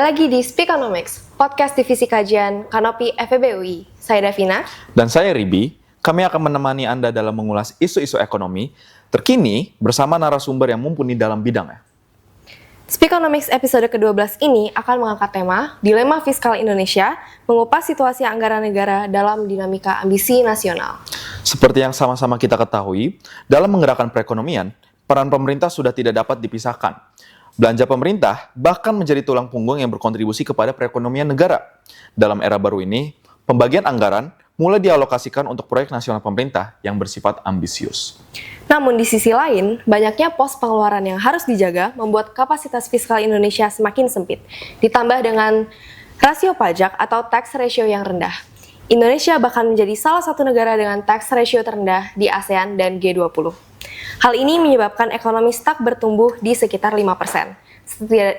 lagi di Speakonomics, podcast divisi kajian Kanopi FEB UI. Saya Davina. Dan saya Ribi. Kami akan menemani Anda dalam mengulas isu-isu ekonomi terkini bersama narasumber yang mumpuni dalam bidangnya. Speakonomics episode ke-12 ini akan mengangkat tema Dilema Fiskal Indonesia, mengupas situasi anggaran negara dalam dinamika ambisi nasional. Seperti yang sama-sama kita ketahui, dalam menggerakkan perekonomian, peran pemerintah sudah tidak dapat dipisahkan. Belanja pemerintah bahkan menjadi tulang punggung yang berkontribusi kepada perekonomian negara. Dalam era baru ini, pembagian anggaran mulai dialokasikan untuk proyek nasional pemerintah yang bersifat ambisius. Namun di sisi lain, banyaknya pos pengeluaran yang harus dijaga membuat kapasitas fiskal Indonesia semakin sempit, ditambah dengan rasio pajak atau tax ratio yang rendah. Indonesia bahkan menjadi salah satu negara dengan tax ratio terendah di ASEAN dan G20. Hal ini menyebabkan ekonomi stuck bertumbuh di sekitar 5%.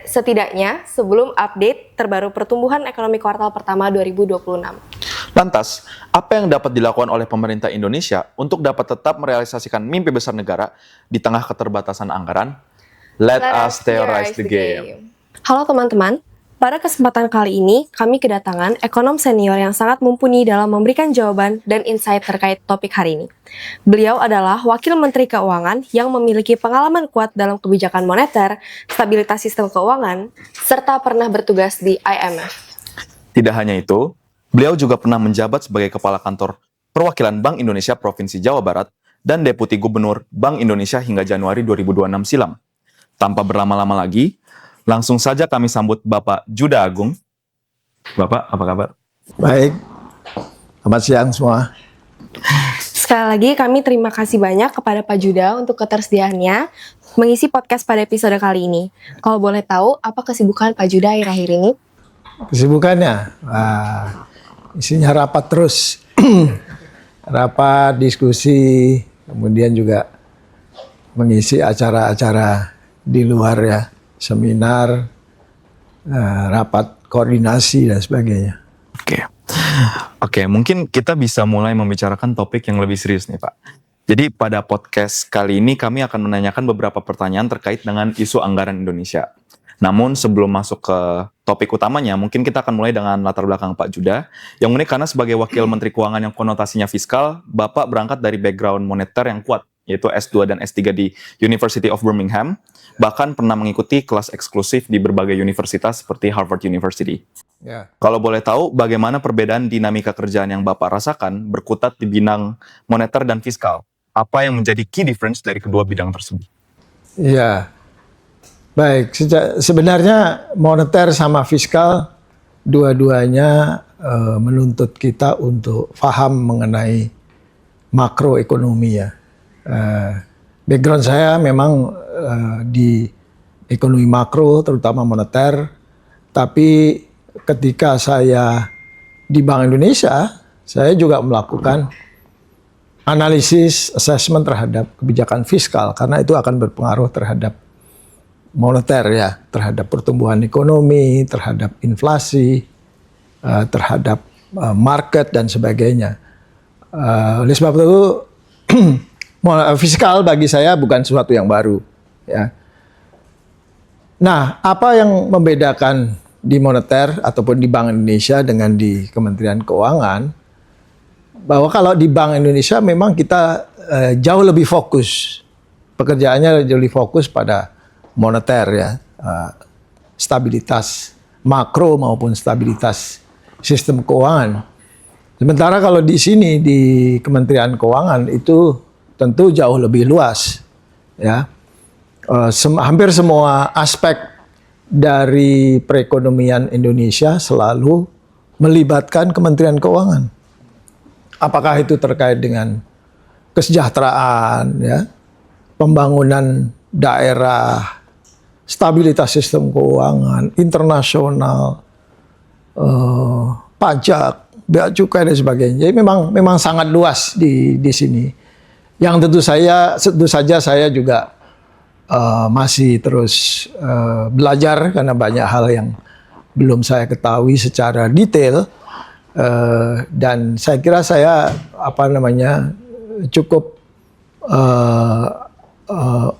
Setidaknya sebelum update terbaru pertumbuhan ekonomi kuartal pertama 2026. Lantas, apa yang dapat dilakukan oleh pemerintah Indonesia untuk dapat tetap merealisasikan mimpi besar negara di tengah keterbatasan anggaran? Let us theorize the game. Halo teman-teman, pada kesempatan kali ini kami kedatangan ekonom senior yang sangat mumpuni dalam memberikan jawaban dan insight terkait topik hari ini. Beliau adalah Wakil Menteri Keuangan yang memiliki pengalaman kuat dalam kebijakan moneter, stabilitas sistem keuangan, serta pernah bertugas di IMF. Tidak hanya itu, beliau juga pernah menjabat sebagai Kepala Kantor Perwakilan Bank Indonesia Provinsi Jawa Barat dan Deputi Gubernur Bank Indonesia hingga Januari 2026 silam. Tanpa berlama-lama lagi, langsung saja kami sambut Bapak Juda Agung. Bapak, apa kabar? Baik, selamat siang semua. Sekali lagi kami terima kasih banyak kepada Pak Juda untuk ketersediaannya mengisi podcast pada episode kali ini. Kalau boleh tahu, apa kesibukan Pak Juda akhir-akhir ini? Kesibukannya, isinya rapat terus. Rapat, diskusi, kemudian juga mengisi acara-acara di luar ya. Seminar, rapat koordinasi dan sebagainya. Oke, mungkin kita bisa mulai membicarakan topik yang lebih serius nih Pak. Jadi pada podcast kali ini kami akan menanyakan beberapa pertanyaan terkait dengan isu anggaran Indonesia. Namun sebelum masuk ke topik utamanya, mungkin kita akan mulai dengan latar belakang Pak Juda. Yang unik karena sebagai Wakil Menteri Keuangan yang konotasinya fiskal, Bapak berangkat dari background moneter yang kuat, yaitu S2 dan S3 di University of Birmingham, bahkan pernah mengikuti kelas eksklusif di berbagai universitas seperti Harvard University. Ya. Kalau boleh tahu, bagaimana perbedaan dinamika kerjaan yang Bapak rasakan berkutat di bidang moneter dan fiskal? Apa yang menjadi key difference dari kedua bidang tersebut? Iya, baik. Sebenarnya moneter sama fiskal, dua-duanya menuntut kita untuk paham mengenai makroekonomi ya. Background saya memang di ekonomi makro, terutama moneter, tapi ketika saya di Bank Indonesia, saya juga melakukan analisis, assessment terhadap kebijakan fiskal, karena itu akan berpengaruh terhadap moneter ya, terhadap pertumbuhan ekonomi, terhadap inflasi, terhadap market dan sebagainya. Oleh sebab itu, fiskal bagi saya bukan sesuatu yang baru ya. Nah, apa yang membedakan di moneter ataupun di Bank Indonesia dengan di Kementerian Keuangan, bahwa kalau di Bank Indonesia memang kita jauh lebih fokus, pekerjaannya jauh lebih fokus pada moneter ya, stabilitas makro maupun stabilitas sistem keuangan. Sementara kalau di sini di Kementerian Keuangan itu tentu jauh lebih luas ya. Hampir semua aspek dari perekonomian Indonesia selalu melibatkan Kementerian Keuangan. Apakah itu terkait dengan kesejahteraan ya, pembangunan daerah, stabilitas sistem keuangan, internasional, pajak, bea cukai dan sebagainya. Jadi memang sangat luas di sini. Yang tentu saja saya juga masih terus belajar karena banyak hal yang belum saya ketahui secara detail, dan saya kira saya cukup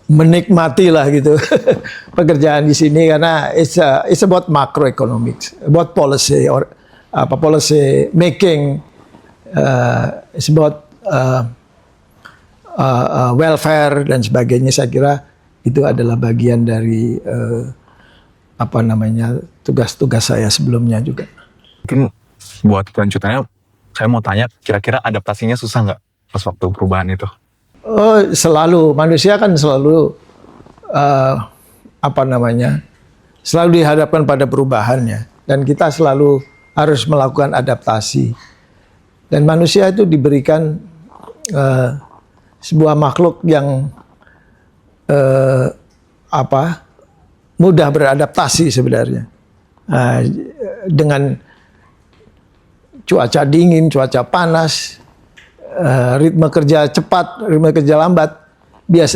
menikmati lah gitu pekerjaan di sini karena it's about macroeconomics, about policy or policy making, it's about welfare dan sebagainya. Saya kira itu adalah bagian dari tugas-tugas saya sebelumnya juga. Mungkin buat kelanjutannya, saya mau tanya, kira-kira adaptasinya susah nggak pas waktu perubahan itu? Oh, selalu manusia kan selalu selalu dihadapkan pada perubahannya, dan kita selalu harus melakukan adaptasi. Dan manusia itu diberikan sebuah makhluk yang mudah beradaptasi sebenarnya dengan cuaca dingin, cuaca panas, ritme kerja cepat, ritme kerja lambat.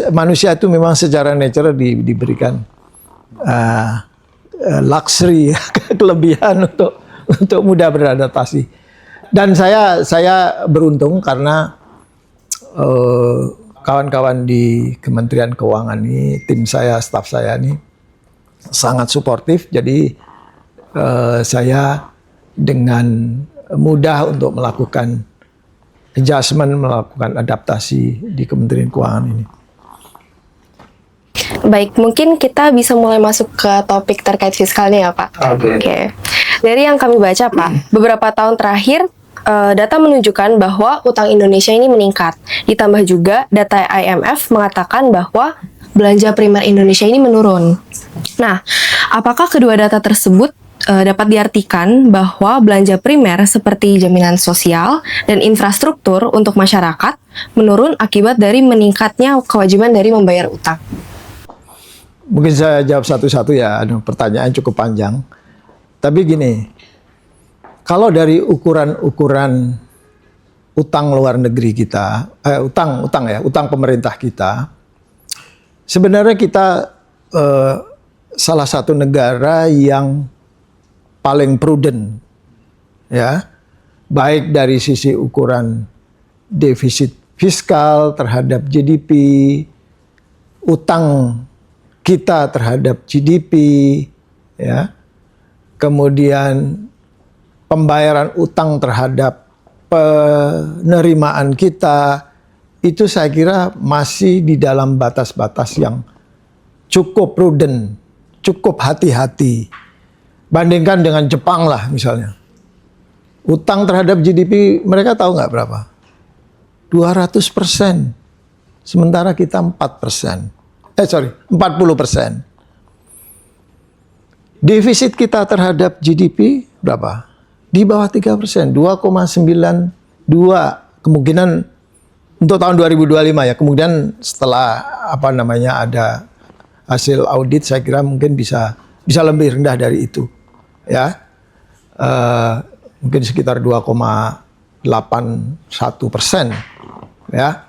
Manusia itu memang secara natural diberikan luxury, kelebihan untuk mudah beradaptasi. Dan saya beruntung karena kawan-kawan di Kementerian Keuangan ini, tim saya, staf saya ini sangat suportif. Jadi saya dengan mudah untuk melakukan adjustment, melakukan adaptasi di Kementerian Keuangan ini. Baik, mungkin kita bisa mulai masuk ke topik terkait fiskalnya ya Pak. Oke. Dari yang kami baca Pak, beberapa tahun terakhir data menunjukkan bahwa utang Indonesia ini meningkat. Ditambah juga data IMF mengatakan bahwa belanja primer Indonesia ini menurun. Nah, apakah kedua data tersebut dapat diartikan bahwa belanja primer seperti jaminan sosial dan infrastruktur untuk masyarakat menurun akibat dari meningkatnya kewajiban dari membayar utang? Mungkin saya jawab satu-satu ya, pertanyaan cukup panjang. Tapi gini, kalau dari ukuran utang luar negeri kita, utang pemerintah kita, sebenarnya kita salah satu negara yang paling prudent, ya, baik dari sisi ukuran defisit fiskal terhadap GDP, utang kita terhadap GDP, ya, kemudian pembayaran utang terhadap penerimaan kita, itu saya kira masih di dalam batas-batas yang cukup prudent, cukup hati-hati. Bandingkan dengan Jepang lah misalnya. Utang terhadap GDP mereka tahu nggak berapa? 200%. Sementara kita 4%. 40%. Defisit kita terhadap GDP berapa? Di bawah 3%. 2,92. Kemungkinan untuk tahun 2025 ya. Kemudian setelah ada hasil audit, saya kira mungkin bisa lebih rendah dari itu. Ya, mungkin sekitar 2,81%, ya.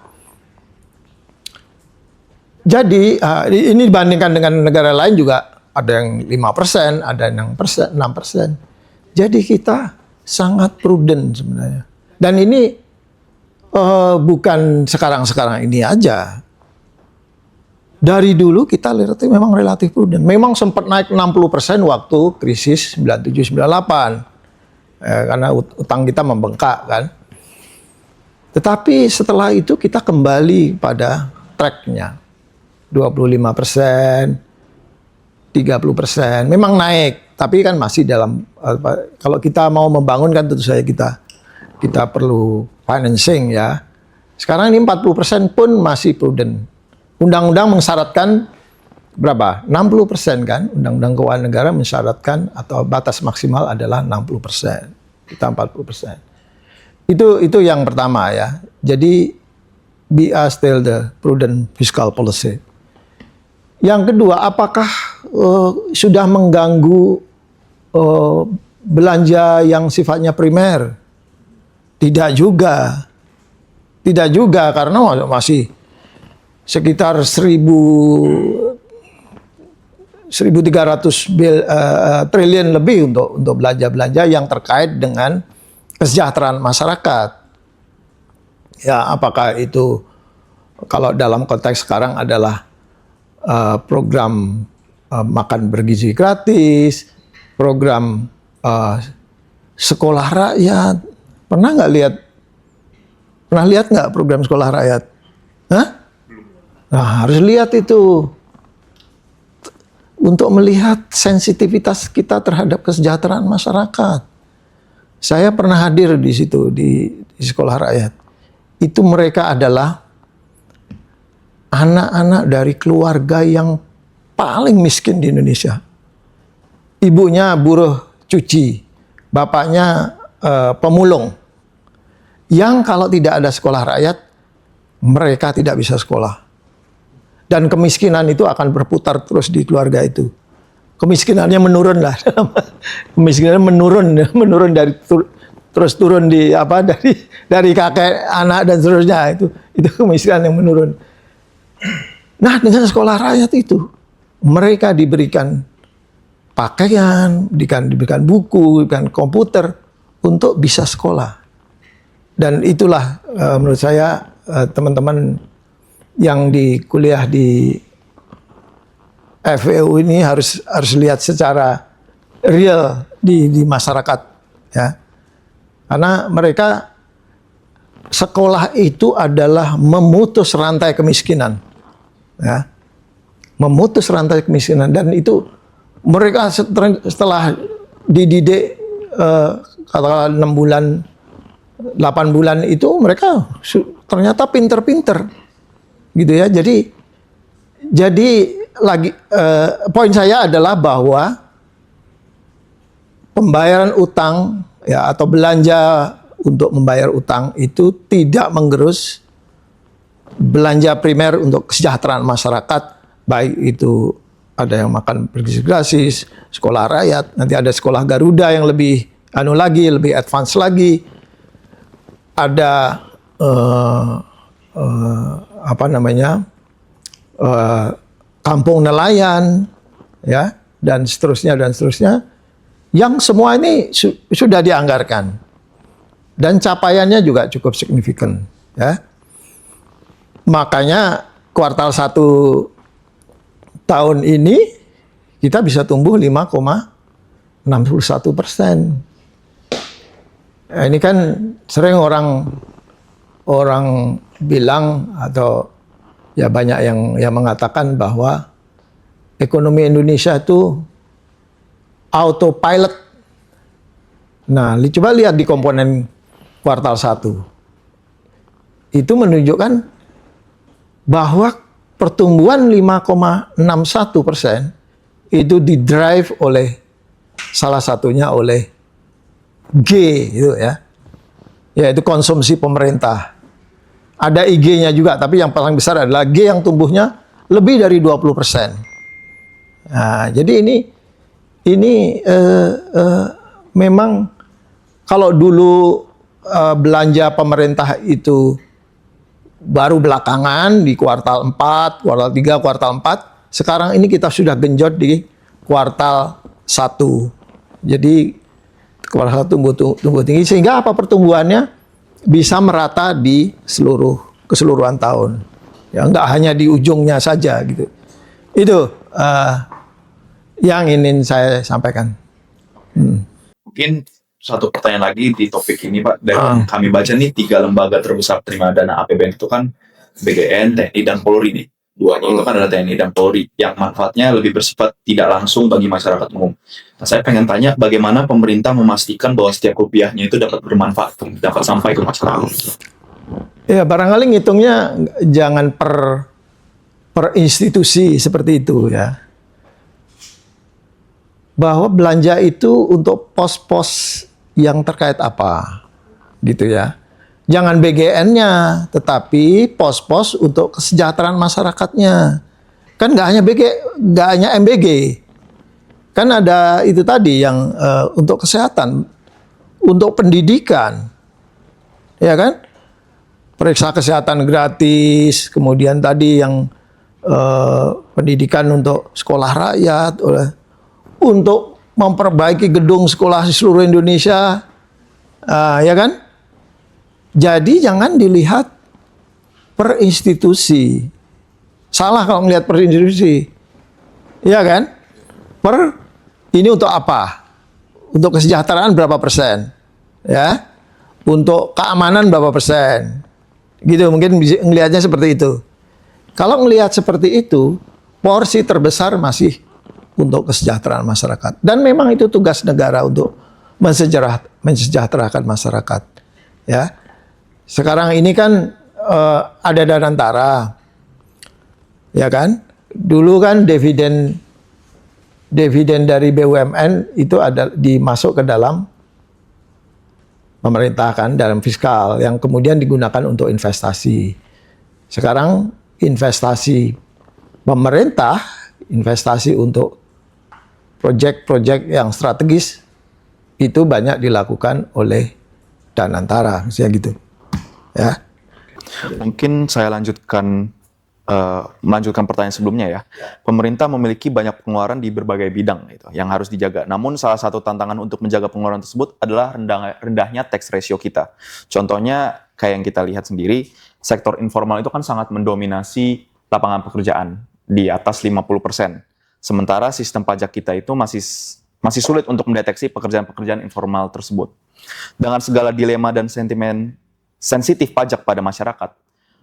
Jadi ini dibandingkan dengan negara lain juga ada yang 5%, ada yang 6%. Jadi kita sangat prudent sebenarnya. Dan ini bukan sekarang-sekarang ini aja. Dari dulu kita memang relatif prudent. Memang sempat naik 60% waktu krisis 97-98. Karena utang kita membengkak kan. Tetapi setelah itu kita kembali pada tracknya. 25%, 30%. Memang naik. Tapi kan masih dalam, kalau kita mau membangun kan tentu saja kita perlu financing ya. Sekarang ini 40% pun masih prudent. Undang-undang mensyaratkan berapa? 60% kan? Undang-undang Keuangan Negara mensyaratkan atau batas maksimal adalah 60%. Kita 40%. Itu yang pertama ya. Jadi we are still the prudent fiscal policy. Yang kedua, apakah sudah mengganggu belanja yang sifatnya primer? Tidak juga. Tidak juga karena masih sekitar 1.300 triliun lebih untuk belanja-belanja yang terkait dengan kesejahteraan masyarakat. Ya, apakah itu kalau dalam konteks sekarang adalah program makan bergizi gratis, program sekolah rakyat. Pernah lihat nggak program sekolah rakyat? Hah? Nah, harus lihat itu untuk melihat sensitivitas kita terhadap kesejahteraan masyarakat. Saya pernah hadir di situ di sekolah rakyat. Itu mereka adalah anak-anak dari keluarga yang paling miskin di Indonesia. Ibunya buruh cuci, bapaknya pemulung. Yang kalau tidak ada sekolah rakyat, mereka tidak bisa sekolah. Dan kemiskinan itu akan berputar terus di keluarga itu. Kemiskinannya menurun lah. Kemiskinannya menurun dari terus turun dari kakek, anak dan seterusnya itu kemiskinan yang menurun. Nah, dengan sekolah rakyat itu mereka diberikan pakaian, diberikan buku, diberikan komputer untuk bisa sekolah. Dan itulah menurut saya teman-teman yang di kuliah di FEU ini harus lihat secara real di masyarakat, ya. Karena mereka sekolah itu adalah memutus rantai kemiskinan, ya. Memutus rantai kemiskinan, dan itu mereka setelah dididik katakanlah 6 bulan, 8 bulan itu mereka ternyata pinter-pinter. Gitu ya. Jadi lagi poin saya adalah bahwa pembayaran utang ya atau belanja untuk membayar utang itu tidak menggerus belanja primer untuk kesejahteraan masyarakat, baik itu ada yang makan bergizi gratis, sekolah rakyat, nanti ada sekolah Garuda yang lebih lebih advance lagi, ada kampung nelayan, ya, dan seterusnya, yang semua ini sudah dianggarkan dan capaiannya juga cukup signifikan, ya. Makanya kuartal 1 tahun ini kita bisa tumbuh 5,61%. Nah, ini kan sering orang bilang atau ya banyak yang mengatakan bahwa ekonomi Indonesia itu autopilot. Nah, coba lihat di komponen kuartal 1. Itu menunjukkan bahwa pertumbuhan 5,61% itu didrive oleh salah satunya oleh G itu ya. Yaitu konsumsi pemerintah. Ada IG-nya juga, tapi yang paling besar adalah G yang tumbuhnya lebih dari 20%. Nah, jadi ini memang kalau dulu belanja pemerintah itu baru belakangan di kuartal 4, kuartal 3, kuartal 4, sekarang ini kita sudah genjot di kuartal 1. Jadi kuartal 1 tumbuh tinggi, sehingga apa, pertumbuhannya bisa merata di keseluruhan tahun. Ya, nggak hanya di ujungnya saja gitu. Itu yang ingin saya sampaikan. Mungkin satu pertanyaan lagi di topik ini, Pak. Dari yang kami baca nih, 3 lembaga terbesar terima dana APBN itu kan BGN, TNI, dan Polri nih. Duanya itu kan ada TNI dan Polri, yang manfaatnya lebih bersifat tidak langsung bagi masyarakat umum. Nah, saya pengen tanya, bagaimana pemerintah memastikan bahwa setiap rupiahnya itu dapat bermanfaat, dapat sampai ke masyarakat? Ya, barangkali ngitungnya jangan per institusi seperti itu ya. Bahwa belanja itu untuk pos-pos yang terkait apa, gitu ya. Jangan BGN-nya, tetapi pos-pos untuk kesejahteraan masyarakatnya. Kan nggak hanya MBG. Kan ada itu tadi yang untuk kesehatan, untuk pendidikan, ya kan? Periksa kesehatan gratis, kemudian tadi yang pendidikan untuk sekolah rakyat, untuk memperbaiki gedung sekolah di seluruh Indonesia, ya kan? Jadi jangan dilihat per institusi. Salah kalau ngelihat per institusi. Iya kan? Ini untuk apa? Untuk kesejahteraan berapa persen? Ya. Untuk keamanan berapa persen? Gitu, mungkin ngelihatnya seperti itu. Kalau ngelihat seperti itu, porsi terbesar masih untuk kesejahteraan masyarakat. Dan memang itu tugas negara untuk mensejahterakan masyarakat. Ya. Sekarang ini kan ada Danantara. Ya kan? Dulu kan dividen dari BUMN itu dimasuk ke dalam pemerintah kan, dalam fiskal yang kemudian digunakan untuk investasi. Sekarang investasi pemerintah, investasi untuk proyek-proyek yang strategis itu banyak dilakukan oleh Danantara, misalnya gitu. Ya. Mungkin saya melanjutkan pertanyaan sebelumnya ya. Pemerintah memiliki banyak pengeluaran di berbagai bidang gitu, yang harus dijaga. Namun salah satu tantangan untuk menjaga pengeluaran tersebut adalah rendahnya tax ratio kita. Contohnya kayak yang kita lihat sendiri, sektor informal itu kan sangat mendominasi lapangan pekerjaan di atas 50%. Sementara sistem pajak kita itu masih sulit untuk mendeteksi pekerjaan-pekerjaan informal tersebut. Dengan segala dilema dan sentimen sensitif pajak pada masyarakat,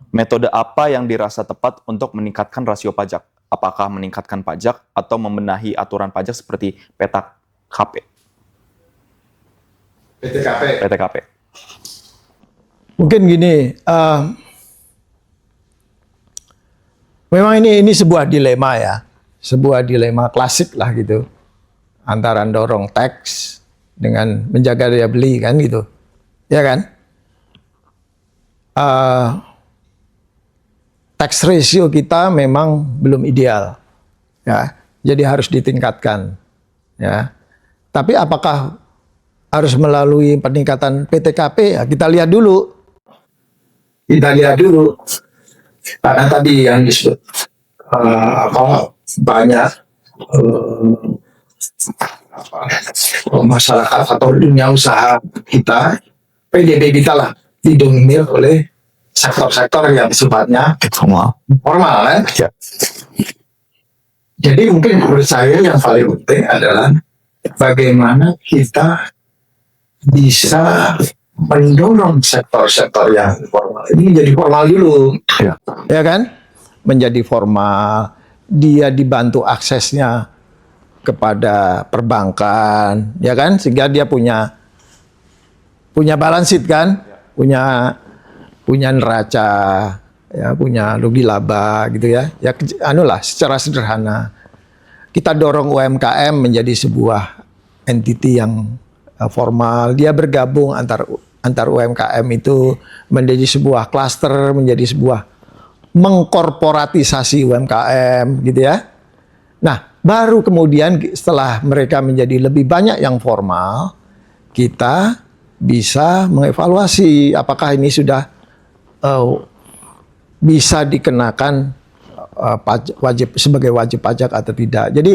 metode apa yang dirasa tepat untuk meningkatkan rasio pajak? Apakah meningkatkan pajak atau membenahi aturan pajak seperti PTKP? PTKP. Mungkin gini, memang ini sebuah dilema ya, sebuah dilema klasik lah gitu, antara dorong tax dengan menjaga daya beli kan gitu, ya kan? Tax ratio kita memang belum ideal, ya. Jadi harus ditingkatkan, ya. Tapi apakah harus melalui peningkatan PTKP? Ya, kita lihat dulu. Karena tadi yang disebut banyak masyarakat atau dunia usaha kita, PDB kita lah didominir oleh sektor-sektor yang sifatnya formal kan? Ya. Jadi mungkin menurut saya yang paling penting adalah bagaimana kita bisa mendorong sektor-sektor yang formal ini menjadi formal dulu, ya kan? Menjadi formal, dia dibantu aksesnya kepada perbankan, ya kan? Sehingga dia punya balance sheet kan, punya neraca, ya, punya rugi laba gitu ya. Ya secara sederhana kita dorong UMKM menjadi sebuah entiti yang formal. Dia bergabung antar UMKM itu menjadi sebuah klaster, menjadi sebuah mengkorporatisasi UMKM gitu ya. Nah, baru kemudian setelah mereka menjadi lebih banyak yang formal, kita bisa mengevaluasi apakah ini sudah bisa dikenakan sebagai wajib pajak atau tidak. Jadi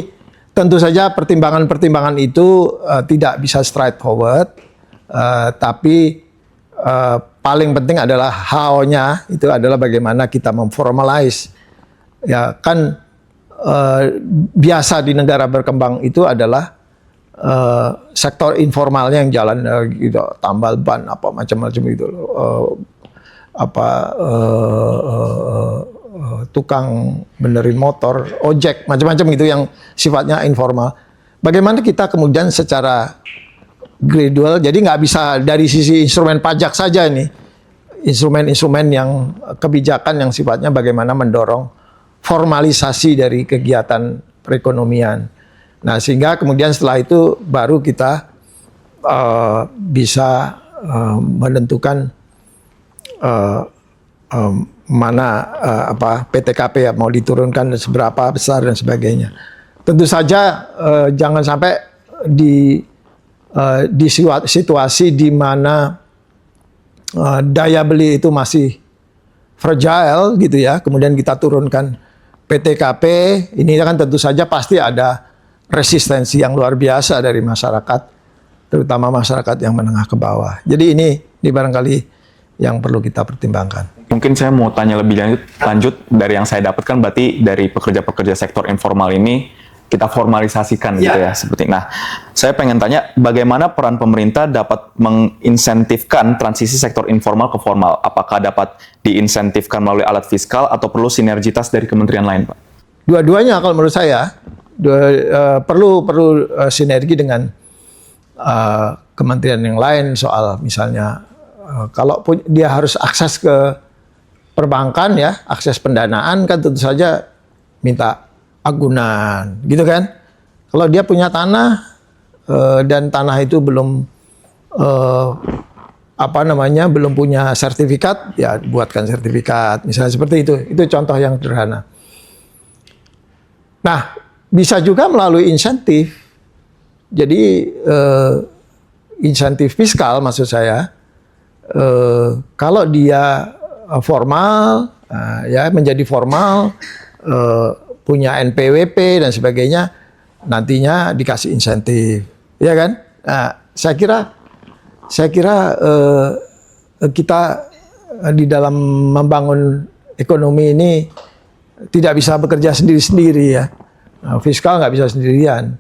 tentu saja pertimbangan-pertimbangan itu tidak bisa straightforward, tapi paling penting adalah how-nya, itu adalah bagaimana kita memformalize. Ya kan biasa di negara berkembang itu adalah sektor informalnya yang jalan gitu, tambal ban apa macam-macam gitu, tukang benerin motor, ojek, macam-macam gitu yang sifatnya informal. Bagaimana kita kemudian secara gradual, jadi nggak bisa dari sisi instrumen pajak saja ini, instrumen-instrumen yang kebijakan yang sifatnya bagaimana mendorong formalisasi dari kegiatan perekonomian. Nah, sehingga kemudian setelah itu baru kita bisa menentukan mana PTKP ya, mau diturunkan seberapa besar dan sebagainya. Tentu saja jangan sampai di situasi di mana daya beli itu masih fragile gitu ya, kemudian kita turunkan PTKP, ini kan tentu saja pasti ada resistensi yang luar biasa dari masyarakat, terutama masyarakat yang menengah ke bawah. Jadi ini barangkali yang perlu kita pertimbangkan. Mungkin saya mau tanya lebih lanjut dari yang saya dapatkan, berarti dari pekerja-pekerja sektor informal ini kita formalisasikan gitu ya seperti. Nah, saya pengen tanya bagaimana peran pemerintah dapat menginsentifkan transisi sektor informal ke formal? Apakah dapat diinsentifkan melalui alat fiskal atau perlu sinergitas dari kementerian lain, Pak? Dua-duanya kalau menurut saya perlu sinergi dengan kementerian yang lain soal misalnya kalau dia harus akses ke perbankan ya, akses pendanaan kan tentu saja minta agunan, gitu kan? Kalau dia punya tanah dan tanah itu belum belum punya sertifikat, ya buatkan sertifikat, misalnya seperti itu. Itu contoh yang sederhana. Nah, bisa juga melalui insentif. Jadi insentif fiskal maksud saya, kalau dia formal, ya menjadi formal. Punya NPWP dan sebagainya, nantinya dikasih insentif, ya kan? Nah, saya kira kita di dalam membangun ekonomi ini tidak bisa bekerja sendiri-sendiri ya. Nah, fiskal nggak bisa sendirian,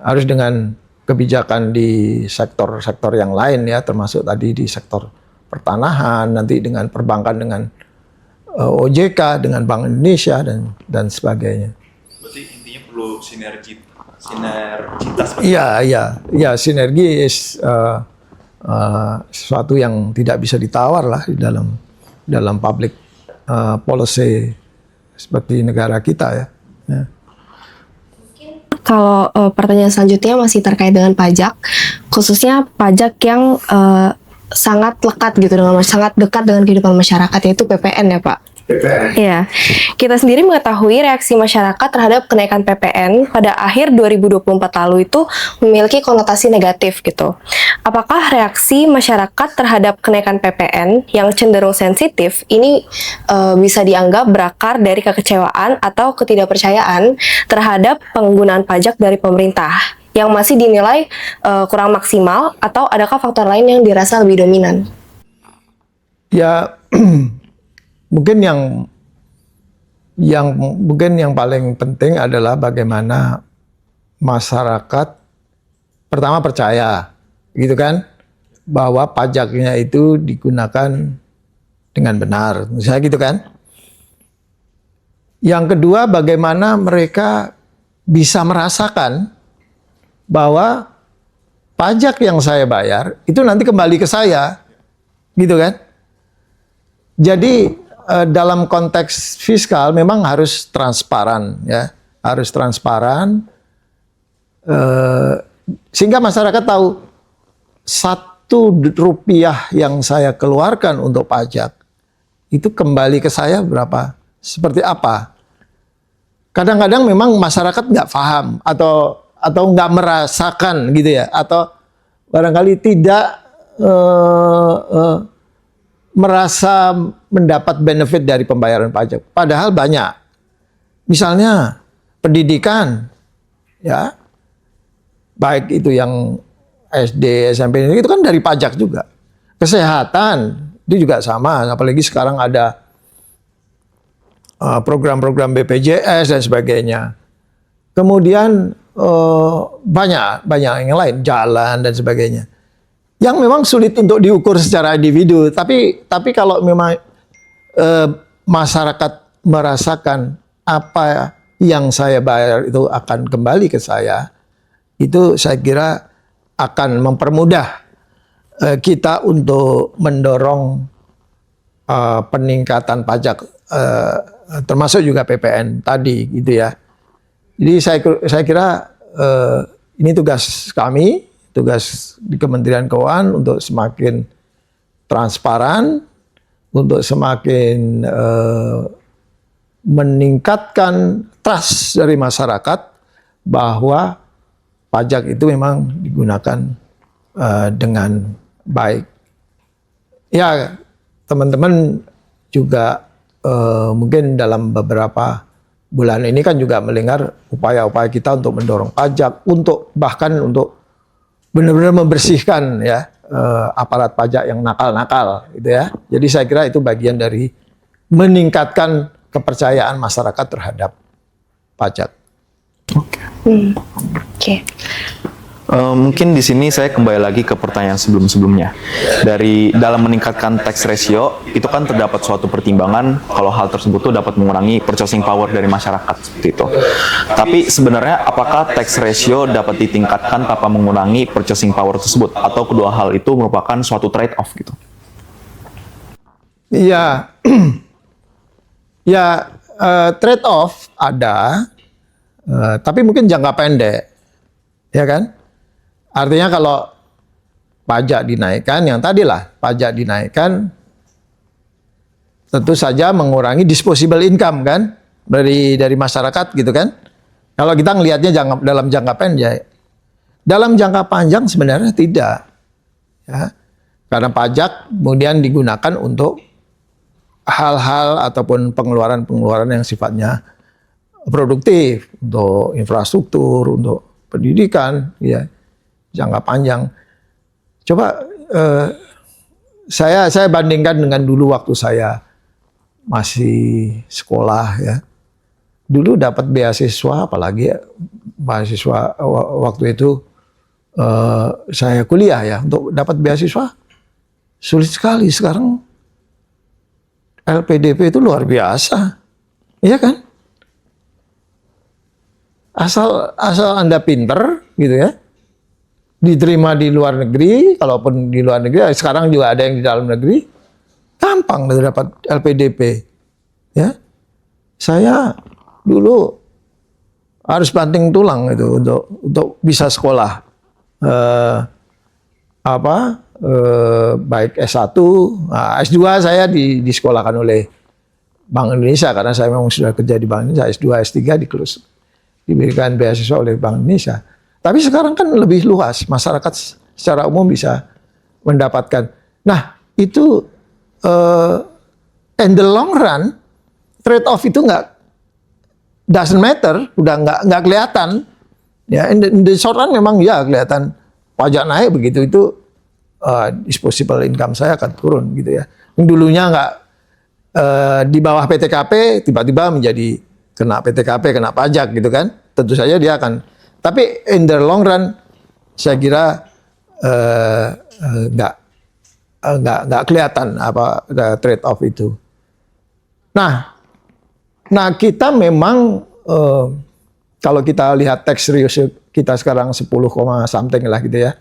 harus dengan kebijakan di sektor-sektor yang lain ya, termasuk tadi di sektor pertanahan, nanti dengan perbankan, dengan OJK, dengan Bank Indonesia dan sebagainya. Berarti intinya perlu sinergitas. Iya, sinergi sesuatu yang tidak bisa ditawar lah di dalam public policy seperti negara kita ya. Kalau pertanyaan selanjutnya masih terkait dengan pajak, khususnya pajak yang sangat lekat gitu sangat dekat dengan kehidupan masyarakat, yaitu PPN ya Pak. PPN. Iya, kita sendiri mengetahui reaksi masyarakat terhadap kenaikan PPN pada akhir 2024 lalu itu memiliki konotasi negatif gitu. Apakah reaksi masyarakat terhadap kenaikan PPN yang cenderung sensitif ini bisa dianggap berakar dari kekecewaan atau ketidakpercayaan terhadap penggunaan pajak dari pemerintah yang masih dinilai kurang maksimal, atau adakah faktor lain yang dirasa lebih dominan? Ya, mungkin yang paling penting adalah bagaimana masyarakat pertama percaya, gitu kan, bahwa pajaknya itu digunakan dengan benar, misalnya gitu kan. Yang kedua, bagaimana mereka bisa merasakan bahwa pajak yang saya bayar itu nanti kembali ke saya, gitu kan. Jadi dalam konteks fiskal memang harus transparan ya, harus transparan sehingga masyarakat tahu Rp1 yang saya keluarkan untuk pajak itu kembali ke saya berapa, seperti apa. Kadang-kadang memang masyarakat nggak paham atau nggak merasakan gitu ya, atau barangkali tidak merasa mendapat benefit dari pembayaran pajak. Padahal banyak. Misalnya pendidikan, ya, baik itu yang SD, SMP, itu kan dari pajak juga. Kesehatan itu juga sama, apalagi sekarang ada program-program BPJS dan sebagainya. Kemudian banyak yang lain, jalan dan sebagainya, yang memang sulit untuk diukur secara individu. Tapi kalau memang masyarakat merasakan apa yang saya bayar itu akan kembali ke saya, itu saya kira akan mempermudah kita untuk mendorong peningkatan pajak, termasuk juga PPN tadi, gitu ya. Jadi saya kira ini tugas kami, tugas di Kementerian Keuangan untuk semakin transparan, untuk semakin meningkatkan trust dari masyarakat bahwa pajak itu memang digunakan dengan baik. Ya, teman-teman juga mungkin dalam beberapa bulan ini kan juga mendengar upaya-upaya kita untuk mendorong pajak, untuk bahkan untuk benar-benar membersihkan ya aparat pajak yang nakal-nakal, gitu ya. Jadi saya kira itu bagian dari meningkatkan kepercayaan masyarakat terhadap pajak. Oke. Mungkin di sini saya kembali lagi ke pertanyaan sebelum-sebelumnya. Dari dalam meningkatkan tax ratio, itu kan terdapat suatu pertimbangan kalau hal tersebut tuh dapat mengurangi purchasing power dari masyarakat seperti itu. Tapi sebenarnya apakah tax ratio dapat ditingkatkan tanpa mengurangi purchasing power tersebut? Atau kedua hal itu merupakan suatu trade-off gitu? Iya, ya trade-off ada, tapi mungkin jangka pendek, ya kan? Artinya kalau pajak dinaikkan, yang tadilah pajak dinaikkan, tentu saja mengurangi disposable income kan dari masyarakat gitu kan. Kalau kita ngelihatnya dalam jangka pendek, dalam jangka panjang sebenarnya tidak, ya. Karena pajak kemudian digunakan untuk hal-hal ataupun pengeluaran-pengeluaran yang sifatnya produktif, untuk infrastruktur, untuk pendidikan, ya. Jangka panjang. Coba saya bandingkan dengan dulu waktu saya masih sekolah ya. Dulu dapat beasiswa, apalagi mahasiswa waktu itu saya kuliah ya, untuk dapat beasiswa sulit sekali. Sekarang LPDP itu luar biasa, iya kan? Asal Anda pinter gitu ya, diterima di luar negeri, kalaupun di luar negeri, sekarang juga ada yang di dalam negeri, gampang dapat LPDP. Ya, saya dulu harus banting tulang itu untuk bisa sekolah, baik S1, S2 saya disekolahkan oleh Bank Indonesia karena saya memang sudah kerja di Bank Indonesia. S2, S3 diberikan beasiswa oleh Bank Indonesia. Tapi sekarang kan lebih luas, masyarakat secara umum bisa mendapatkan. Nah, itu in the long run, trade off itu doesn't matter, udah nggak kelihatan. Ya, in the short run memang ya kelihatan pajak naik begitu itu disposable income saya akan turun gitu ya. Yang dulunya nggak di bawah PTKP, tiba-tiba menjadi kena PTKP, kena pajak gitu kan. Tentu saja dia akan. Tapi in the long run, saya kira nggak kelihatan apa trade off itu. Nah kita memang kalau kita lihat tax ratio kita sekarang 10, something lah gitu ya,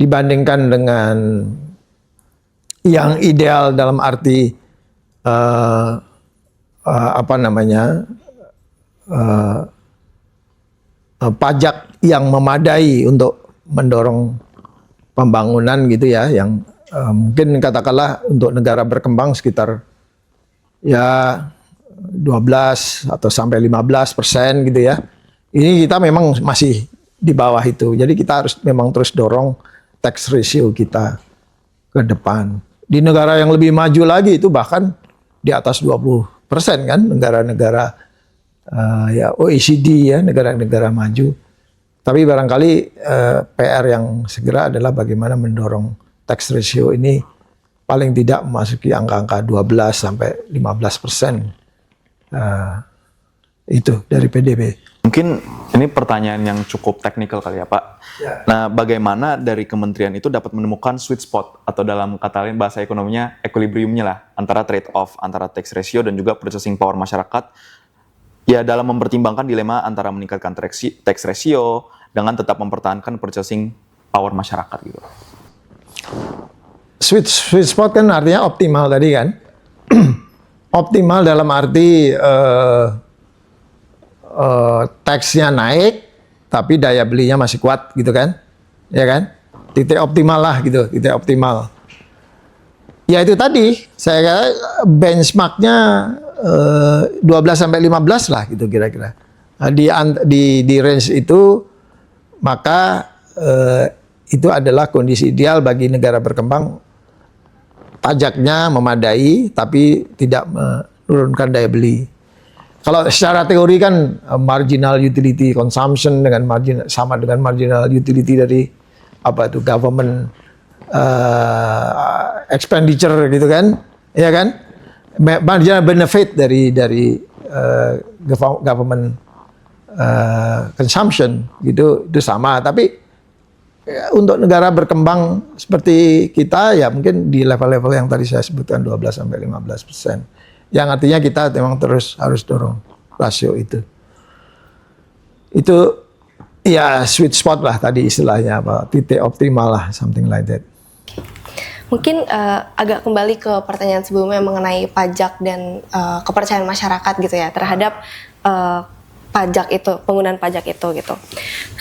dibandingkan dengan yang ideal dalam arti pajak yang memadai untuk mendorong pembangunan gitu ya, yang mungkin katakanlah untuk negara berkembang sekitar ya 12 atau sampai 15% gitu ya. Ini kita memang masih di bawah itu. Jadi kita harus memang terus dorong tax ratio kita ke depan. Di negara yang lebih maju lagi itu bahkan di atas 20% kan, negara-negara ya OECD ya, negara-negara maju. Tapi barangkali PR yang segera adalah bagaimana mendorong tax ratio ini paling tidak memasuki angka-angka 12 sampai 15% itu dari PDB. Mungkin ini pertanyaan yang cukup teknikal kali ya Pak. Ya. Nah, bagaimana dari kementerian itu dapat menemukan sweet spot atau dalam kata lain bahasa ekonominya equilibriumnya lah antara trade off antara tax ratio dan juga purchasing power masyarakat ya dalam mempertimbangkan dilema antara meningkatkan tax ratio dengan tetap mempertahankan purchasing power masyarakat gitu. Sweet spot kan artinya optimal tadi kan. Optimal dalam arti taxnya naik tapi daya belinya masih kuat gitu kan, ya kan, titik optimal lah gitu, titik optimal ya itu tadi saya kira benchmarknya 12 sampai 15 lah gitu kira-kira. Nah, di range itu maka itu adalah kondisi ideal bagi negara berkembang, pajaknya memadai tapi tidak menurunkan daya beli. Kalau secara teori kan marginal utility consumption sama dengan marginal utility dari apa itu government expenditure gitu kan, ya kan, marginal benefit dari government consumption gitu itu sama. Tapi ya, untuk negara berkembang seperti kita ya mungkin di level-level yang tadi saya sebutkan 12-15%. Yang artinya kita memang terus harus dorong rasio itu. Itu ya sweet spot lah tadi istilahnya, apa titik optimal lah, something like that. Mungkin agak kembali ke pertanyaan sebelumnya mengenai pajak dan kepercayaan masyarakat gitu ya terhadap pajak itu, penggunaan pajak itu gitu.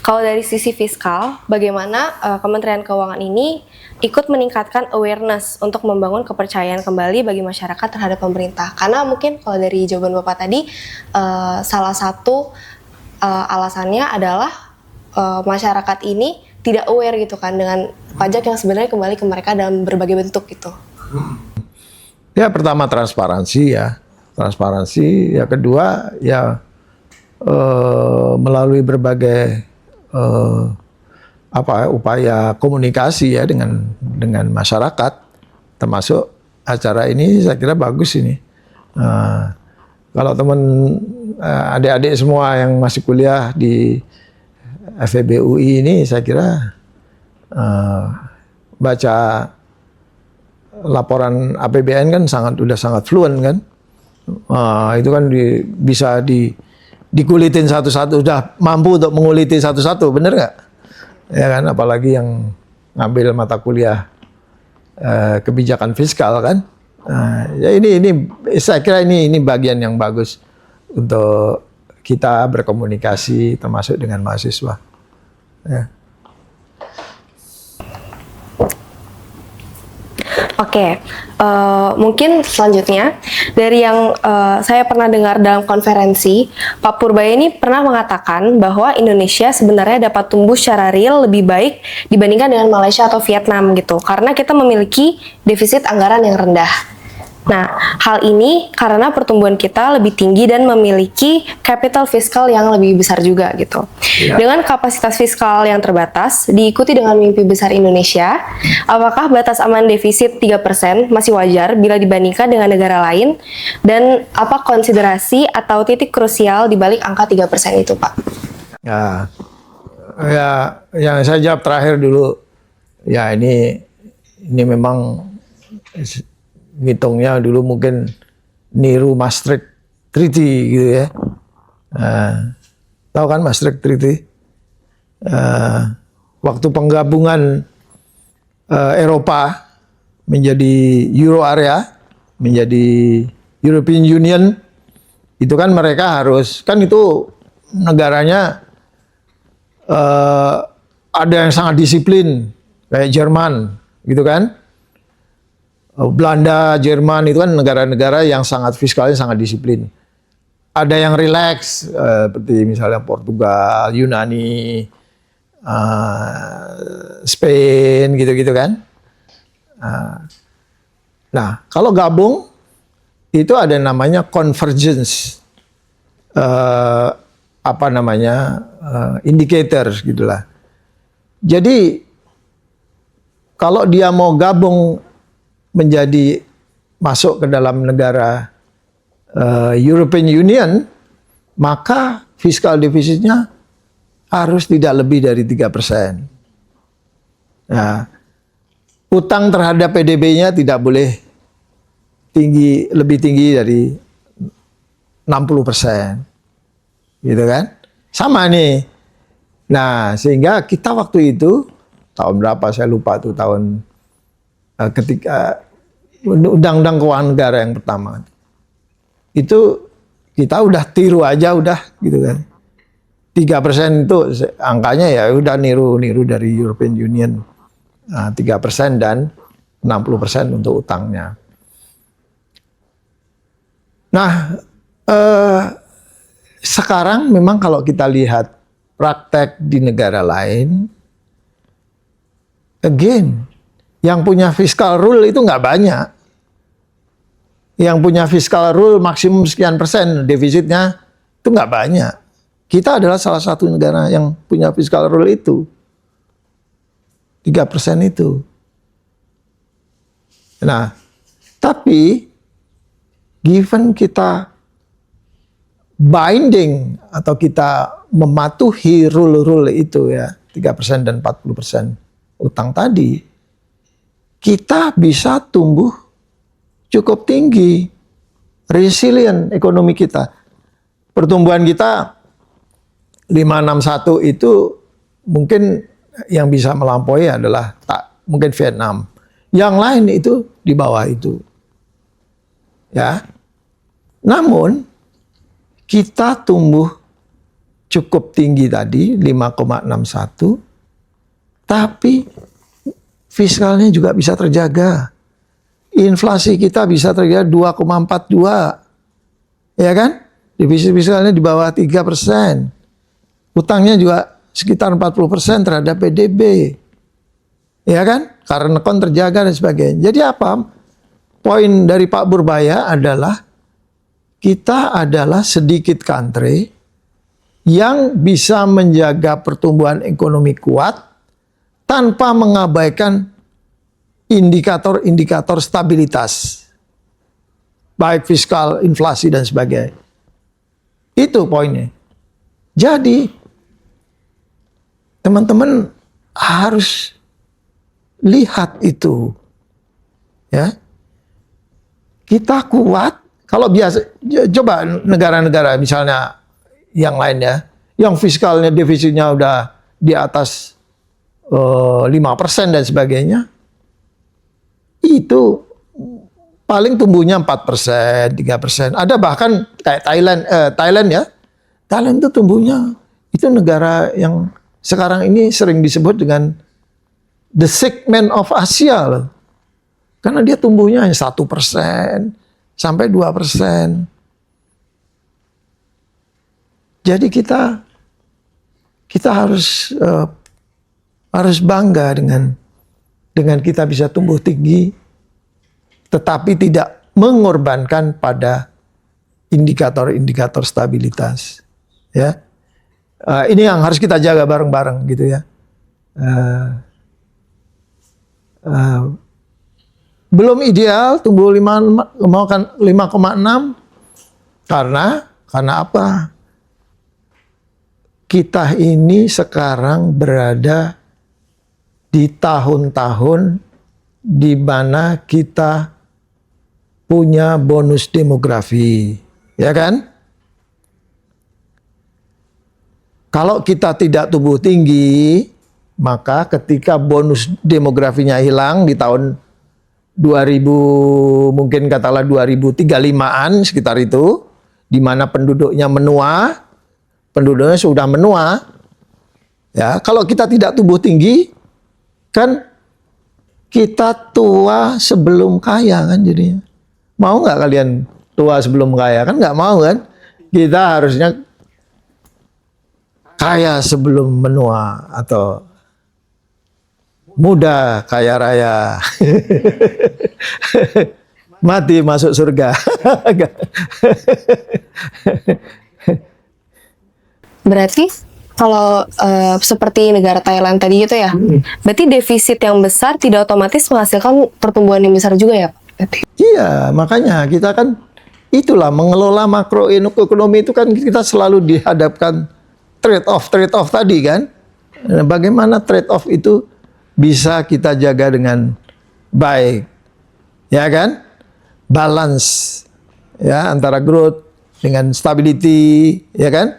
Kalau dari sisi fiskal, bagaimana Kementerian Keuangan ini ikut meningkatkan awareness untuk membangun kepercayaan kembali bagi masyarakat terhadap pemerintah? Karena mungkin kalau dari jawaban Bapak tadi, salah satu alasannya adalah masyarakat ini tidak aware gitu kan dengan pajak yang sebenarnya kembali ke mereka dalam berbagai bentuk gitu. Ya pertama transparansi ya, transparansi. Ya kedua ya melalui berbagai upaya komunikasi ya dengan masyarakat, termasuk acara ini saya kira bagus ini. Kalau teman adik-adik semua yang masih kuliah di FEB UI ini, saya kira baca laporan APBN kan udah sangat fluent kan. Itu kan bisa dikulitin satu-satu, udah mampu untuk menguliti satu-satu, bener nggak? Ya kan, apalagi yang ngambil mata kuliah kebijakan fiskal kan. Ya ini saya kira ini bagian yang bagus untuk kita berkomunikasi termasuk dengan mahasiswa. Ya. Oke, mungkin selanjutnya dari yang saya pernah dengar dalam konferensi, Pak Purbaya ini pernah mengatakan bahwa Indonesia sebenarnya dapat tumbuh secara real lebih baik dibandingkan dengan Malaysia atau Vietnam gitu, karena kita memiliki defisit anggaran yang rendah. Nah, hal ini karena pertumbuhan kita lebih tinggi dan memiliki capital fiskal yang lebih besar juga gitu. Ya. Dengan kapasitas fiskal yang terbatas, diikuti dengan mimpi besar Indonesia, apakah batas aman defisit 3% masih wajar bila dibandingkan dengan negara lain? Dan apa konsiderasi atau titik krusial di balik angka 3% itu, Pak? Ya, yang saya jawab terakhir dulu. Ya, ini memang ngitungnya dulu mungkin niru Maastricht Treaty gitu ya. Tahu kan Maastricht Treaty? Waktu penggabungan Eropa menjadi Euro area, menjadi European Union, itu kan mereka harus, kan itu negaranya ada yang sangat disiplin, kayak Jerman gitu kan. Belanda, Jerman itu kan negara-negara yang sangat fiskalnya sangat disiplin. Ada yang rileks, seperti misalnya Portugal, Yunani, Spain, gitu-gitu kan. Nah, kalau gabung itu ada namanya convergence, indicators gitulah. Jadi kalau dia mau gabung menjadi masuk ke dalam negara European Union, maka fiskal defisitnya harus tidak lebih dari 3%. Nah, utang terhadap PDB-nya tidak boleh lebih tinggi dari 60%. Gitu kan? Sama nih. Nah, sehingga kita waktu itu, tahun berapa saya lupa tuh, tahun ketika Undang-Undang Keuangan Negara yang pertama itu kita udah tiru aja udah gitu kan. 3% itu angkanya ya udah niru dari European Union. 3% dan 60% untuk utangnya. Nah, sekarang memang kalau kita lihat praktek di negara lain, again, yang punya fiscal rule itu nggak banyak. Yang punya fiscal rule maksimum sekian persen defisitnya itu nggak banyak. Kita adalah salah satu negara yang punya fiscal rule itu. 3% itu. Nah, tapi given kita binding atau kita mematuhi rule-rule itu ya, 3% dan 40% utang tadi, kita bisa tumbuh cukup tinggi, resilient ekonomi kita. Pertumbuhan kita 561 itu mungkin yang bisa melampaui adalah mungkin Vietnam. Yang lain itu di bawah itu. Ya. Namun kita tumbuh cukup tinggi tadi 5,61, tapi fiskalnya juga bisa terjaga. Inflasi kita bisa terjaga 2,42. Ya kan? Defisit fiskalnya di bawah 3%. Utangnya juga sekitar 40% terhadap PDB. Ya kan? Karena kon terjaga dan sebagainya. Jadi apa? Poin dari Pak Purbaya adalah kita adalah sedikit country yang bisa menjaga pertumbuhan ekonomi kuat tanpa mengabaikan indikator-indikator stabilitas. Baik fiskal, inflasi, dan sebagainya. Itu poinnya. Jadi, teman-teman harus lihat itu. Ya. Kita kuat. Kalau biasa, coba negara-negara misalnya yang lainnya, yang fiskalnya defisitnya udah di atas 5% dan sebagainya, itu paling tumbuhnya 4%, 3%. Ada bahkan kayak Thailand ya. Thailand itu tumbuhnya, itu negara yang sekarang ini sering disebut dengan the segment of Asia loh. Karena dia tumbuhnya hanya 1% sampai 2%. Jadi kita harus bangga dengan kita bisa tumbuh tinggi, tetapi tidak mengorbankan pada indikator-indikator stabilitas. Ya, ini yang harus kita jaga bareng-bareng gitu ya. Belum ideal tumbuh 5,6 karena apa? Kita ini sekarang berada di tahun-tahun di mana kita punya bonus demografi, ya kan? Kalau kita tidak tumbuh tinggi, maka ketika bonus demografinya hilang di tahun 2000, mungkin katakanlah 2035-an sekitar itu, di mana penduduknya sudah menua. Ya, kalau kita tidak tumbuh tinggi, kan kita tua sebelum kaya kan jadinya. Mau nggak kalian tua sebelum kaya? Kan nggak mau kan? Kita harusnya kaya sebelum menua atau muda kaya raya. Mati masuk surga. Berarti kalau seperti negara Thailand tadi gitu ya, berarti defisit yang besar tidak otomatis menghasilkan pertumbuhan yang besar juga ya, Pak? Iya, makanya kita kan itulah mengelola makroekonomi itu kan kita selalu dihadapkan trade off tadi kan. Nah, bagaimana trade off itu bisa kita jaga dengan baik, ya kan? Balance ya antara growth dengan stability, ya kan?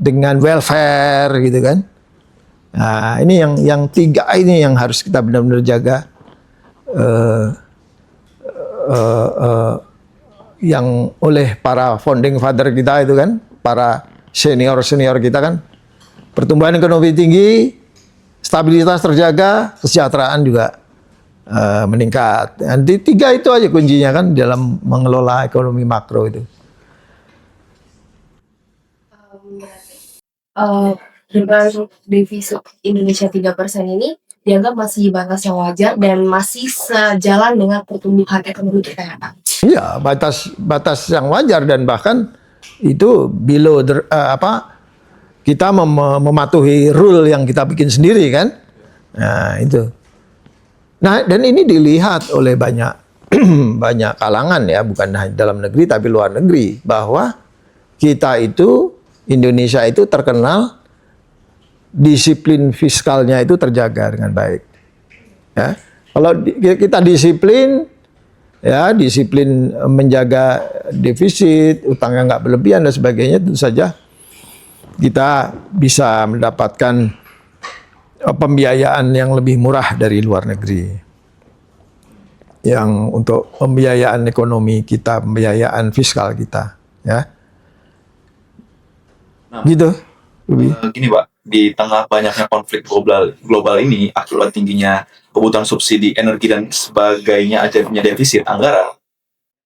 Dengan welfare gitu kan. Nah, ini yang tiga ini yang harus kita benar-benar jaga. Yang oleh para founding father kita itu kan, para senior kita kan, pertumbuhan ekonomi tinggi, stabilitas terjaga, kesejahteraan juga meningkat. Nanti tiga itu aja kuncinya kan dalam mengelola ekonomi makro itu. Dengan defisit Indonesia 3% ini dianggap masih batas yang wajar dan masih sejalan dengan pertumbuhan ekonomi kita ya, Pak? Iya, batas yang wajar dan bahkan itu below kita mematuhi rule yang kita bikin sendiri kan. Nah, itu. Nah, dan ini dilihat oleh banyak banyak kalangan ya, bukan hanya dalam negeri tapi luar negeri, bahwa kita itu, Indonesia itu terkenal disiplin fiskalnya itu terjaga dengan baik. Ya. Kalau kita disiplin, ya disiplin menjaga defisit, utangnya nggak berlebihan dan sebagainya, tentu saja kita bisa mendapatkan pembiayaan yang lebih murah dari luar negeri. Yang untuk pembiayaan ekonomi kita, pembiayaan fiskal kita, ya. Nah, gitu. Gini Pak, di tengah banyaknya konflik global ini akibat tingginya kebutuhan subsidi energi dan sebagainya, adanya defisit anggaran.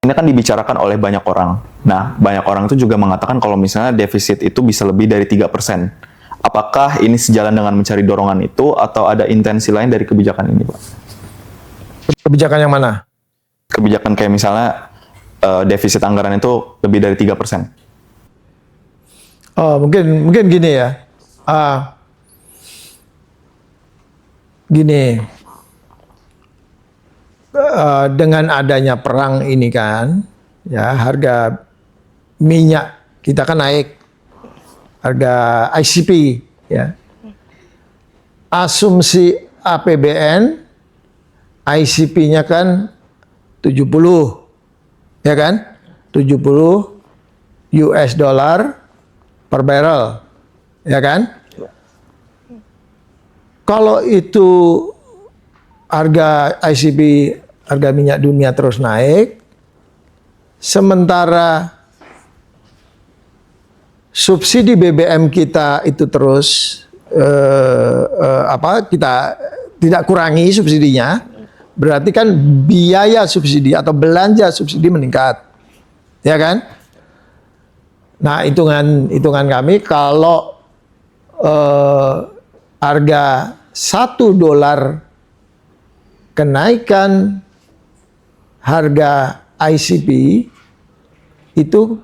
Ini kan dibicarakan oleh banyak orang. Nah, banyak orang itu juga mengatakan kalau misalnya defisit itu bisa lebih dari 3%. Apakah ini sejalan dengan mencari dorongan itu atau ada intensi lain dari kebijakan ini, Pak? Kebijakan yang mana? Kebijakan kayak misalnya defisit anggaran itu lebih dari 3%. Oh, mungkin gini ya. Gini. Dengan adanya perang ini kan, ya harga minyak kita kan naik, harga ICP, ya. Asumsi APBN, ICP-nya kan 70, ya kan? 70 US dollar per barrel, ya kan? Kalau itu harga ICP, harga minyak dunia terus naik, sementara subsidi BBM kita itu terus kita tidak kurangi subsidinya, berarti kan biaya subsidi atau belanja subsidi meningkat, ya kan? Nah, hitungan kami kalau harga $1 kenaikan harga ICP itu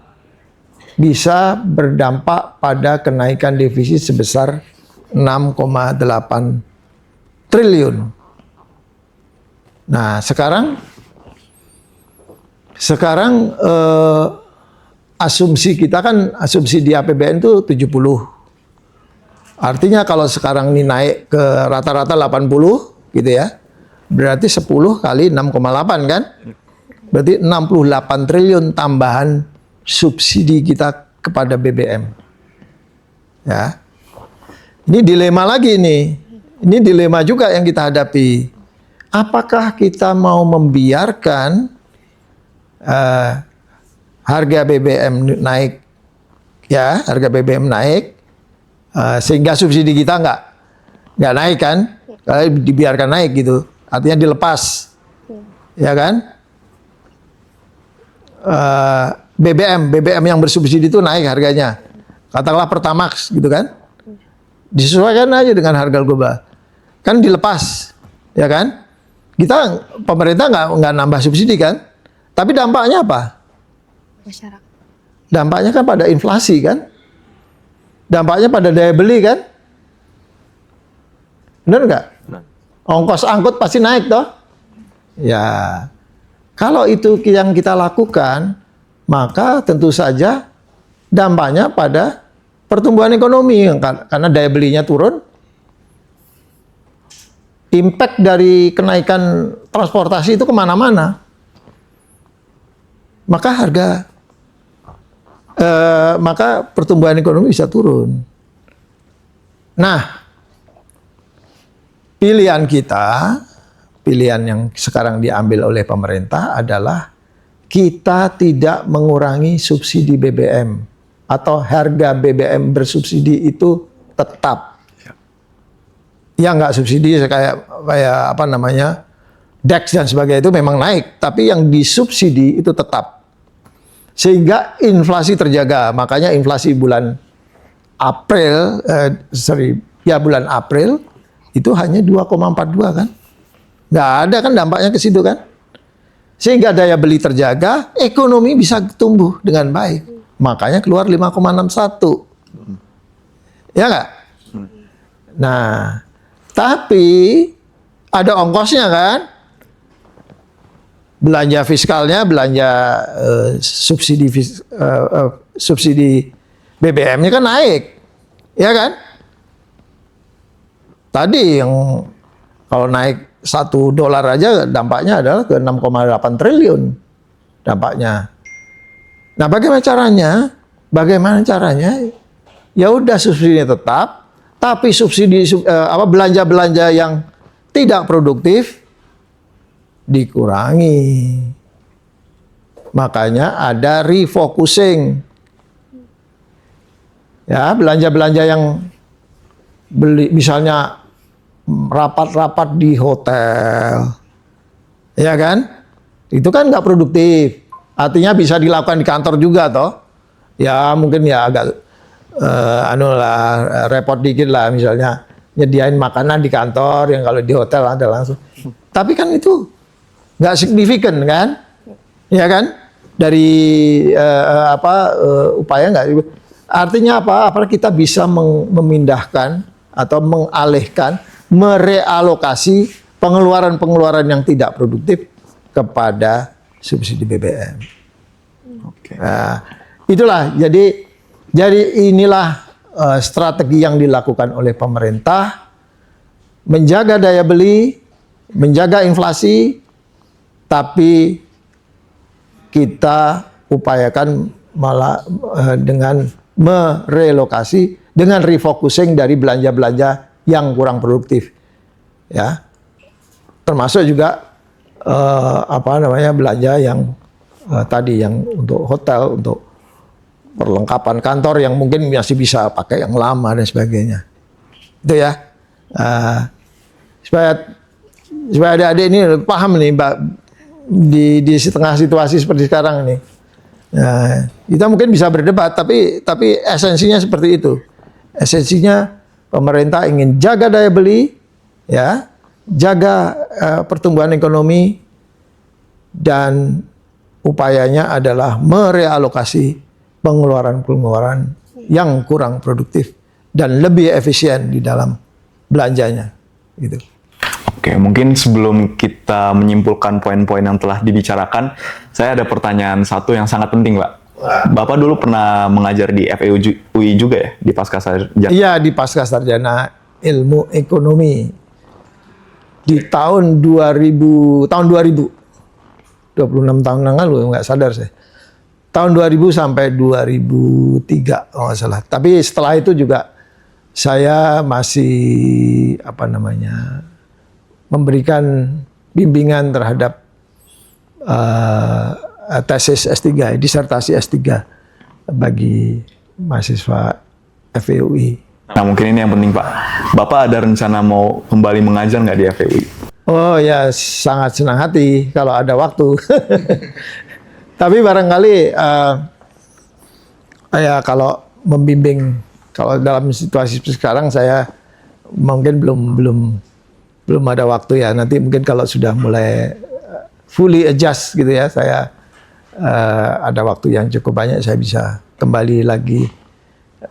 bisa berdampak pada kenaikan defisit sebesar 6,8 triliun. Nah, sekarang asumsi kita kan, asumsi di APBN itu 70. Artinya kalau sekarang ini naik ke rata-rata 80 gitu ya, berarti 10 kali 6,8 kan? Berarti 68 triliun tambahan subsidi kita kepada BBM. Ya. Ini dilema lagi nih. Ini dilema juga yang kita hadapi. Apakah kita mau membiarkan harga BBM naik, ya, harga BBM naik, sehingga subsidi kita nggak naik kan? Kalau dibiarkan naik gitu, artinya dilepas, ya kan? BBM yang bersubsidi itu naik harganya, katakanlah Pertamax gitu kan? Disesuaikan aja dengan harga global, kan dilepas, ya kan? Kita pemerintah nggak nambah subsidi kan? Tapi dampaknya apa? Masyarakat. Dampaknya kan pada inflasi kan? Dampaknya pada daya beli kan? Benar nggak? Ongkos angkut pasti naik toh? Ya, kalau itu yang kita lakukan, maka tentu saja dampaknya pada pertumbuhan ekonomi karena daya belinya turun. Impact dari kenaikan transportasi itu kemana-mana. Maka pertumbuhan ekonomi bisa turun. Nah, pilihan yang sekarang diambil oleh pemerintah adalah kita tidak mengurangi subsidi BBM atau harga BBM bersubsidi itu tetap. Ya nggak subsidi kayak apa namanya DEX dan sebagainya itu memang naik, tapi yang disubsidi itu tetap. Sehingga inflasi terjaga. Makanya inflasi bulan bulan April itu hanya 2,42 kan. Nggak ada kan dampaknya ke situ kan. Sehingga daya beli terjaga, ekonomi bisa tumbuh dengan baik. Makanya keluar 5,61. Ya nggak? Nah, tapi ada ongkosnya kan. belanja fiskalnya, belanja subsidi BBM-nya kan naik, ya kan? Tadi yang kalau naik $1 aja dampaknya adalah ke 6,8 triliun dampaknya. Nah, bagaimana caranya? Bagaimana caranya? Ya udah subsidinya tetap, tapi belanja-belanja yang tidak produktif dikurangi. Makanya ada refocusing. Ya, belanja-belanja yang beli misalnya rapat-rapat di hotel. Ya kan? Itu kan nggak produktif. Artinya bisa dilakukan di kantor juga toh. Ya, mungkin ya agak repot dikit lah, misalnya nyediain makanan di kantor yang kalau di hotel ada langsung. Tapi kan itu nggak signifikan kan, ya kan? Dari upaya nggak. Artinya apa? Apakah kita bisa memindahkan atau mengalihkan, merealokasi pengeluaran-pengeluaran yang tidak produktif kepada subsidi BBM. Oke. Nah, itulah jadi inilah strategi yang dilakukan oleh pemerintah menjaga daya beli, menjaga inflasi, tapi kita upayakan malah dengan merelokasi, dengan refocusing dari belanja-belanja yang kurang produktif, ya, termasuk juga belanja yang tadi yang untuk hotel, untuk perlengkapan kantor yang mungkin masih bisa pakai yang lama dan sebagainya. Itu ya. Supaya adik-adik ini paham nih di tengah situasi seperti sekarang ini. Kita mungkin bisa berdebat, tapi esensinya seperti itu. Esensinya pemerintah ingin jaga daya beli, ya, jaga pertumbuhan ekonomi, dan upayanya adalah merealokasi pengeluaran-pengeluaran yang kurang produktif dan lebih efisien di dalam belanjanya, gitu. Oke, mungkin sebelum kita menyimpulkan poin-poin yang telah dibicarakan, saya ada pertanyaan satu yang sangat penting, Pak. Bapak dulu pernah mengajar di FEUI juga ya, di Pascasarjana? Iya, di Pascasarjana Ilmu Ekonomi di tahun 2000, 26 tahun yang lalu, nggak sadar saya. Tahun 2000 sampai 2003, kalau nggak salah. Tapi setelah itu juga saya masih memberikan bimbingan terhadap tesis S3, disertasi S3 bagi mahasiswa FEUI. Nah, mungkin ini yang penting, Pak. Bapak ada rencana mau kembali mengajar nggak di FEUI? Oh ya, sangat senang hati kalau ada waktu. Tapi barangkali ya kalau membimbing, kalau dalam situasi sekarang saya mungkin belum ada waktu ya. Nanti mungkin kalau sudah mulai fully adjust gitu ya, saya ada waktu yang cukup banyak, saya bisa kembali lagi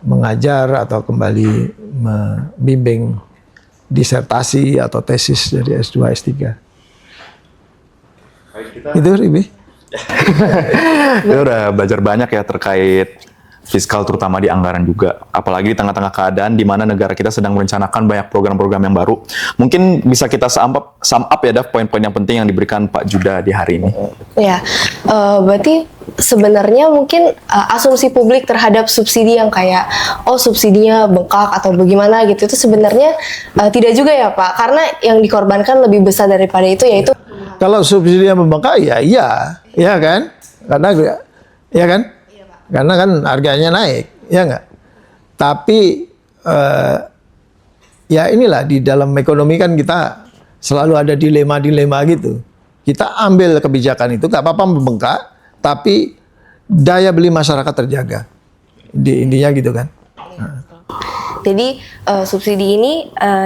mengajar atau kembali membimbing disertasi atau tesis dari S2, S3. Itu Ribi. Kita udah belajar banyak ya terkait fiskal, terutama di anggaran juga. Apalagi di tengah-tengah keadaan di mana negara kita sedang merencanakan banyak program-program yang baru. Mungkin bisa kita sum up ya, Daf, poin-poin yang penting yang diberikan Pak Judah di hari ini. Ya, berarti sebenarnya mungkin asumsi publik terhadap subsidi yang kayak subsidinya bengkak atau bagaimana gitu, itu sebenarnya tidak juga ya Pak, karena yang dikorbankan lebih besar daripada itu, yaitu kalau subsidinya membengkak ya kan, karena ya kan, karena kan harganya naik, ya nggak. Tapi ya inilah, di dalam ekonomi kan kita selalu ada dilema-dilema gitu. Kita ambil kebijakan itu, nggak apa-apa membengkak, tapi daya beli masyarakat terjaga. Intinya gitu kan. Jadi subsidi ini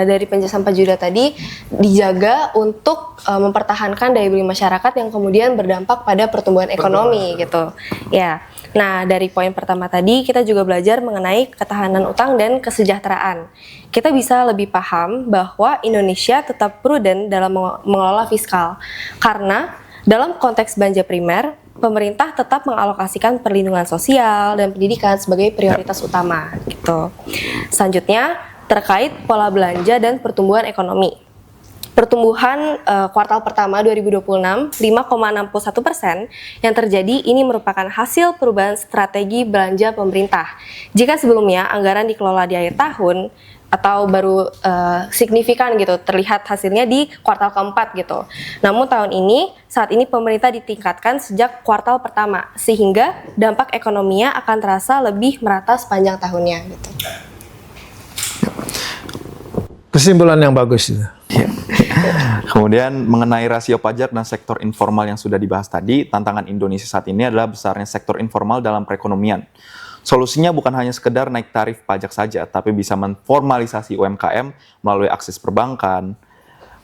dari penjelasan Pak Judah tadi dijaga untuk mempertahankan daya beli masyarakat yang kemudian berdampak pada pertumbuhan ekonomi gitu. Ya. Nah, dari poin pertama tadi kita juga belajar mengenai ketahanan utang dan kesejahteraan. Kita bisa lebih paham bahwa Indonesia tetap prudent dalam mengelola fiskal karena Dalam konteks belanja primer, pemerintah tetap mengalokasikan perlindungan sosial dan pendidikan sebagai prioritas utama gitu. Selanjutnya, terkait pola belanja dan pertumbuhan ekonomi. Pertumbuhan kuartal pertama 2026 5,61% yang terjadi ini merupakan hasil perubahan strategi belanja pemerintah. Jika sebelumnya anggaran dikelola di akhir tahun atau baru signifikan gitu terlihat hasilnya di kuartal keempat gitu. Namun saat ini pemerintah ditingkatkan sejak kuartal pertama sehingga dampak ekonominya akan terasa lebih merata sepanjang tahunnya gitu. Kesimpulan yang bagus itu. Kemudian mengenai rasio pajak dan sektor informal yang sudah dibahas tadi, tantangan Indonesia saat ini adalah besarnya sektor informal dalam perekonomian. Solusinya bukan hanya sekedar naik tarif pajak saja, tapi bisa memformalisasi UMKM melalui akses perbankan.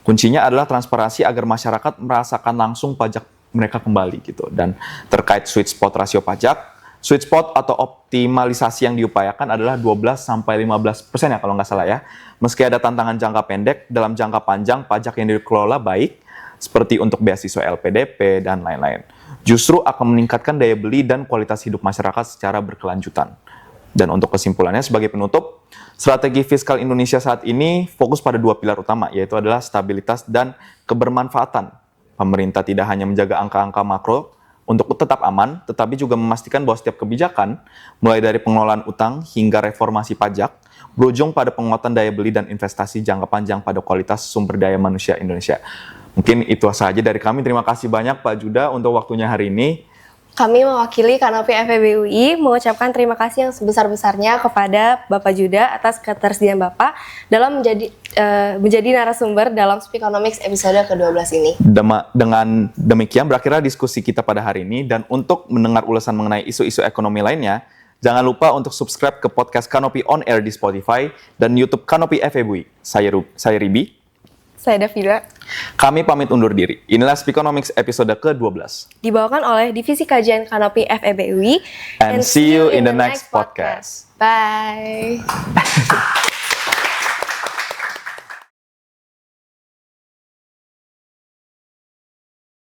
Kuncinya adalah transparansi agar masyarakat merasakan langsung pajak mereka kembali gitu. Dan terkait sweet spot rasio pajak, sweet spot atau optimalisasi yang diupayakan adalah 12-15% ya kalau nggak salah ya. Meski ada tantangan jangka pendek, dalam jangka panjang pajak yang dikelola baik, seperti untuk beasiswa LPDP dan lain-lain, justru akan meningkatkan daya beli dan kualitas hidup masyarakat secara berkelanjutan. Dan untuk kesimpulannya sebagai penutup, strategi fiskal Indonesia saat ini fokus pada dua pilar utama, yaitu adalah stabilitas dan kebermanfaatan. Pemerintah tidak hanya menjaga angka-angka makro untuk tetap aman, tetapi juga memastikan bahwa setiap kebijakan, mulai dari pengelolaan utang hingga reformasi pajak, berujung pada penguatan daya beli dan investasi jangka panjang pada kualitas sumber daya manusia Indonesia. Mungkin itu saja dari kami. Terima kasih banyak Pak Juda untuk waktunya hari ini. Kami mewakili Kanopi FEB UI mengucapkan terima kasih yang sebesar-besarnya kepada Bapak Juda atas ketersediaan Bapak dalam menjadi narasumber dalam Speakonomics episode ke-12 ini. Dengan demikian berakhirlah diskusi kita pada hari ini, dan untuk mendengar ulasan mengenai isu-isu ekonomi lainnya, jangan lupa untuk subscribe ke podcast Kanopi On Air di Spotify dan YouTube Kanopi FEB UI. Saya Ribi. Saya Davida. Kami pamit undur diri. Inilah Speakonomics episode ke-12. Dibawakan oleh Divisi Kajian Kanopi FEB UI. And see you in the next podcast. Bye.